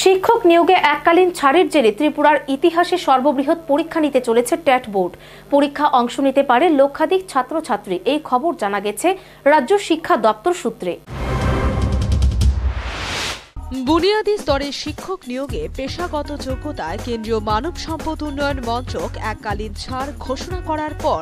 শিক্ষক নিয়োগে এককালীন ছাড়ের জেরে ত্রিপুরার ইতিহাসে সর্ববৃহৎ পরীক্ষা নিতে চলেছে টেট বোর্ড। পরীক্ষা অংশ নিতে পারে লক্ষাধিক ছাত্রছাত্রী। এই খবর জানা গেছে রাজ্য শিক্ষা দপ্তর সূত্রে। বুনিয়াদী স্তরে শিক্ষক নিয়োগে পেশাগত যোগ্যতায় কেন্দ্রীয় মানব সম্পদ উন্নয়ন মন্ত্রক এককালীন ছাড় ঘোষণা করার পর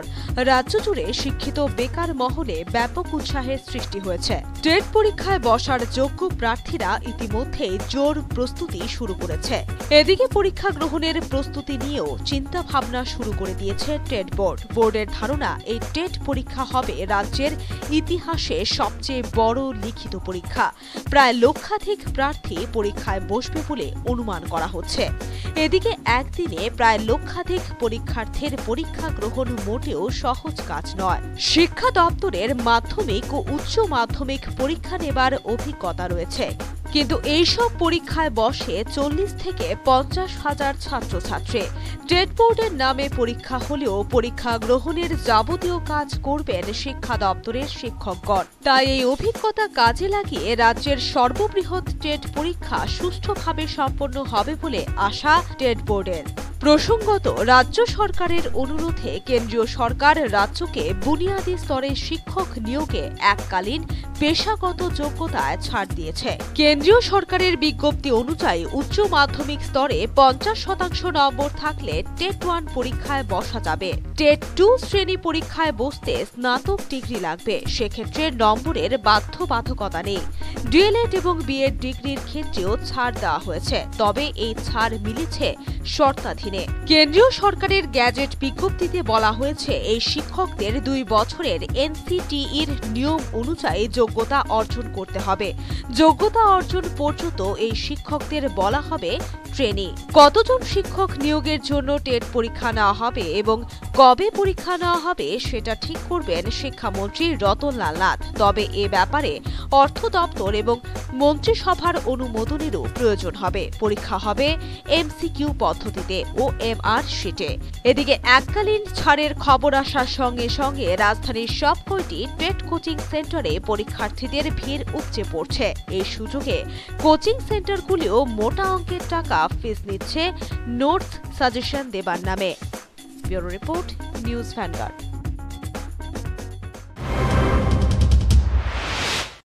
রাজ্য জুড়ে শিক্ষিত বেকার মহলে ব্যাপক উৎসাহের সৃষ্টি হয়েছে। টেট পরীক্ষায় বসার যোগ্য প্রার্থীরা ইতিমধ্যেই জোর প্রস্তুতি শুরু করেছে। এদিকে পরীক্ষা গ্রহণের প্রস্তুতি নিয়েও চিন্তা ভাবনা শুরু করে দিয়েছে টেট বোর্ড। বোর্ডের ধারণা, এই টেট পরীক্ষা হবে রাজ্যের ইতিহাসে সবচেয়ে বড় লিখিত পরীক্ষা। প্রায় লক্ষাধিক প্রার্থী পরীক্ষায় বসবে বলে অনুমান করা হচ্ছে। এদিকে একদিনে প্রায় লক্ষাধিক পরীক্ষার্থীর পরীক্ষা গ্রহণ মোটেও সহজ কাজ নয়। শিক্ষা দপ্তরের মাধ্যমিক ও উচ্চ মাধ্যমিক পরীক্ষা নেবার অভিজ্ঞতা রয়েছে, কিন্তু এইসব পরীক্ষায় বসে 40 থেকে 50 হাজার ছাত্রছাত্রী। টেট বোর্ডের নামে পরীক্ষা হলেও পরীক্ষা গ্রহণের যাবতীয় কাজ করবেন শিক্ষা দপ্তরের শিক্ষকগণ। তাই এই অভিজ্ঞতা কাজে লাগিয়ে রাজ্যের সর্ববৃহৎ টেট পরীক্ষা সুষ্ঠুভাবে সম্পন্ন হবে বলে আশা টেট বোর্ডের। প্রসঙ্গত, রাজ্য সরকারের অনুরোধে কেন্দ্রীয় সরকার রাজ্যকে বুনিয়াদী স্তরে শিক্ষক নিয়োগে এককালীন পেশাগত যোগ্যতায় ছাড় দিয়েছে। কেন্দ্রীয় সরকারের বিজ্ঞপ্তি অনুযায়ী উচ্চ মাধ্যমিক স্তরে 50% নম্বর থাকলে টেট 1 পরীক্ষায় বসা যাবে। টেট 2 শ্রেণী পরীক্ষায় বসতে স্নাতক ডিগ্রি লাগবে। সেক্ষেত্রে নম্বরের বাধ্যবাধকতা নেই। ডিএলএড এবং বিএড ডিগ্রির ক্ষেত্রেও ছাড় দেওয়া হয়েছে, তবে এই ছাড় মিলেছে শর্তাধীনে। কেন্দ্রীয় সরকারের গ্যাজেট বিজ্ঞপ্তিতে বলা হয়েছে, এই শিক্ষকদের 2 বছরের এনসিটিইর নিয়ম অনুযায়ী যোগ্যতা অর্জন করতে হবে। যোগ্যতা অর্জন পর্যন্ত এই শিক্ষকদের বলা হবে ট্রেনি। কতজন শিক্ষক নিয়োগের জন্য টেট পরীক্ষা নেওয়া হবে এবং কবে পরীক্ষা নেওয়া হবে সেটা ঠিক করবেন শিক্ষামন্ত্রী রতনলাল নাথ। তবে এ ব্যাপারে অর্থ দপ্তর এবং মন্ত্রিসভার অনুমোদনেরও প্রয়োজন হবে। পরীক্ষা হবে এমসিকিউ পদ্ধতিতে ও এমআর শিটে। এদিকে এককালীন ছাড়ের খবর আসার সঙ্গে সঙ্গে রাজধানীর সব কয়টি টেট কোচিং সেন্টারে পরীক্ষার্থীদের ভিড় উপচে পড়ছে। এই সুযোগে কোচিং সেন্টারগুলিও মোটা অঙ্কের টাকা ফিস নিচ্ছে নোটস সাজেশন দেবার নামে। Bureau report, news vanguard.